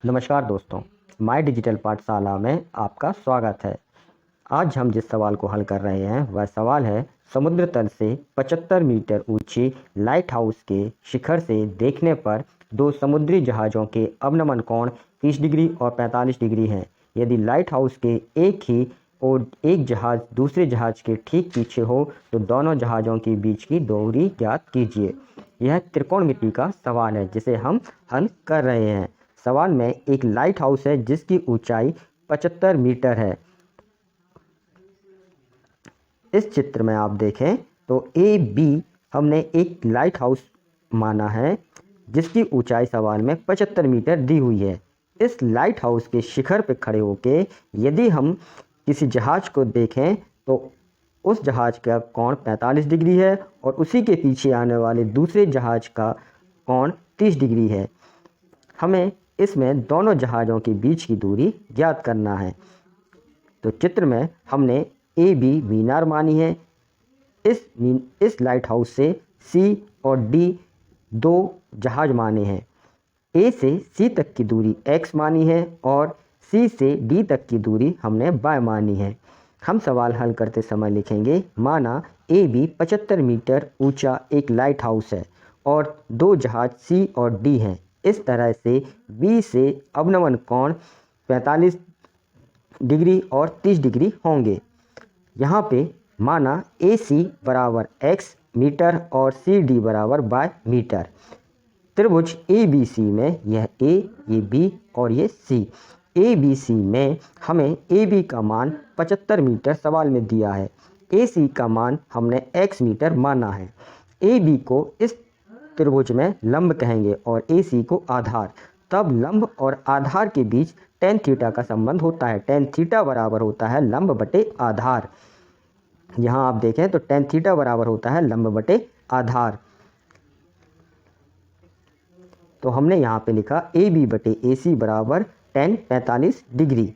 नमस्कार दोस्तों, my digital पाठशाला में आपका स्वागत है। आज हम जिस सवाल को हल कर रहे हैं वह सवाल है, समुद्र तल से 75 मीटर ऊंची लाइट हाउस के शिखर से देखने पर दो समुद्री जहाज़ों के अवनमन कोण 30 डिग्री और 45 डिग्री हैं। यदि लाइट हाउस के एक ही और एक जहाज़ दूसरे जहाज़ के ठीक पीछे हो तो दोनों जहाज़ों के बीच की दूरी ज्ञात कीजिए। यह त्रिकोणमिति का सवाल है जिसे हम हल कर रहे हैं। सवाल में एक लाइट हाउस है जिसकी ऊंचाई 75 मीटर है। इस चित्र में आप देखें तो ए बी हमने एक लाइट हाउस माना है जिसकी ऊंचाई सवाल में 75 मीटर दी हुई है। इस लाइट हाउस के शिखर पर खड़े होकर यदि हम किसी जहाज़ को देखें तो उस जहाज़ का कोण 45 डिग्री है और उसी के पीछे आने वाले दूसरे जहाज़ का कोण 30 डिग्री है। हमें इसमें दोनों जहाज़ों के बीच की दूरी ज्ञात करना है। तो चित्र में हमने ए बी मीनार मानी है। इस लाइट हाउस से सी और डी दो जहाज़ माने हैं। ए से सी तक की दूरी x मानी है और सी से डी तक की दूरी हमने y मानी है। हम सवाल हल करते समय लिखेंगे, माना ए बी 75 मीटर ऊंचा एक लाइट हाउस है और दो जहाज़ सी और डी हैं। इस तरह से बी से अवनमन कोण 45 डिग्री और 30 डिग्री होंगे। यहाँ पे माना ए सी बराबर x मीटर और सी डी बराबर y मीटर। त्रिभुज ए बी सी में यह ए, ये बी और ये सी। ए बी सी में हमें ए बी का मान 75 मीटर सवाल में दिया है। ए सी का मान हमने x मीटर माना है। ए बी को इस त्रिभुज में लंब कहेंगे और ए सी को आधार। तब लंब और आधार के बीच tan थीटा का संबंध होता है। tan थीटा बराबर होता है लंब बटे आधार। यहाँ आप देखें तो tan थीटा बराबर होता है लंब बटे आधार। तो हमने यहाँ पे लिखा ए बी बटे ए सी बराबर tan 45 डिग्री।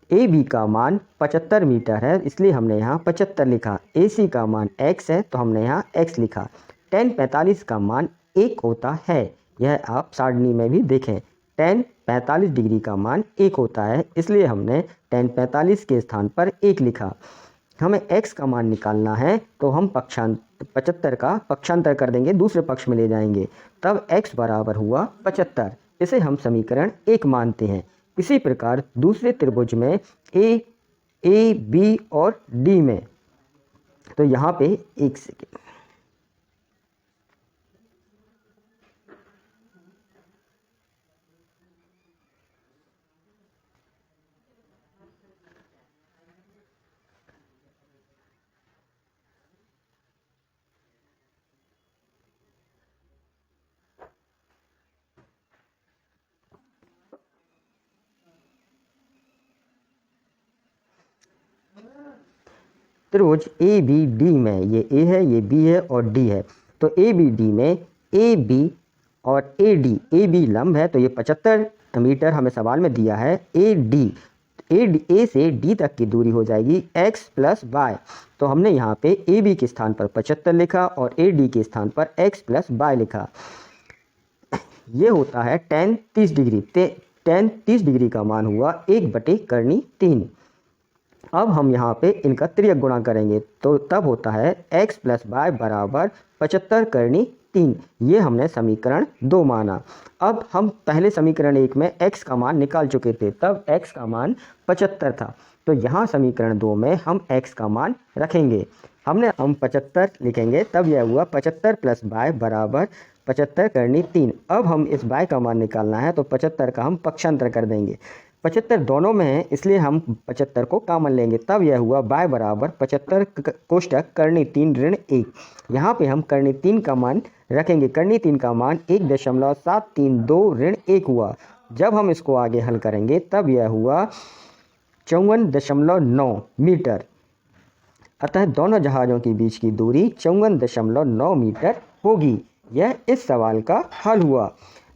ए बी का मान 75 मीटर है इसलिए हमने यहाँ 75 लिखा। ए सी का मान x है तो हमने यहाँ x लिखा। tan 45 का मान 1 होता है, यह आप सारणी में भी देखें। tan 45 डिग्री का मान 1 होता है इसलिए हमने tan 45 के स्थान पर 1 लिखा। हमें x का मान निकालना है तो हम 75 का पक्षांतर कर देंगे, दूसरे पक्ष में ले जाएंगे, तब x बराबर हुआ 75। इसे हम समीकरण 1 मानते हैं। इसी प्रकार दूसरे त्रिभुज में ए बी और डी में, तो यहाँ पे एक सेकेंड, त्रिभुज ए बी डी में ये ए है, ये बी है और डी है। तो ए बी डी में ए बी और ए बी लंब है तो ये 75 मीटर हमें सवाल में दिया है। ए से डी तक की दूरी हो जाएगी x प्लस वाई। तो हमने यहाँ पे ए बी के स्थान पर 75 लिखा और ए डी के स्थान पर x प्लस वाई लिखा। ये होता है tan 30 डिग्री। tan 30 डिग्री का मान हुआ 1/3। अब हम यहाँ पे इनका त्रियक गुणा करेंगे तो तब होता है x प्लस वाई बराबर 75/3। ये हमने समीकरण 2 माना। अब हम पहले समीकरण 1 में x का मान निकाल चुके थे, तब x का मान 75 था। तो यहाँ समीकरण 2 में हम x का मान रखेंगे। हम 75 लिखेंगे, तब यह हुआ 75 प्लस वाई बराबर 75/3। अब हम इस y का मान निकालना है तो 75 का हम पक्षांतर कर देंगे। 75 दोनों में है इसलिए हम 75 को कॉमन लेंगे, तब यह हुआ y बराबर 75 कोष्टक करनी 3 ऋण 1। यहाँ पे हम करनी 3 का मान रखेंगे। करनी 3 का मान 1.732 ऋण 1 हुआ। जब हम इसको आगे हल करेंगे तब यह हुआ 54.9 मीटर। अतः दोनों जहाज़ों के बीच की दूरी 54.9 मीटर होगी। यह इस सवाल का हल हुआ।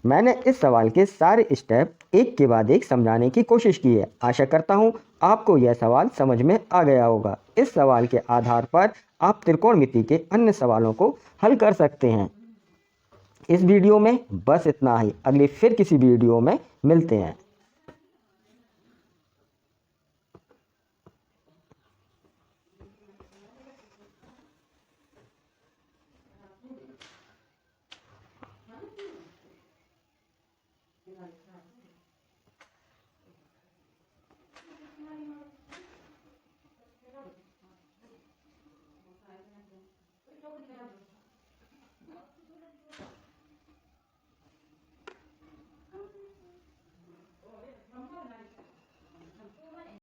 मैंने इस सवाल के सारे स्टेप एक के बाद एक समझाने की कोशिश की है। आशा करता हूँ आपको यह सवाल समझ में आ गया होगा। इस सवाल के आधार पर आप त्रिकोणमिति के अन्य सवालों को हल कर सकते हैं। इस वीडियो में बस इतना ही, अगली फिर किसी वीडियो में मिलते हैं।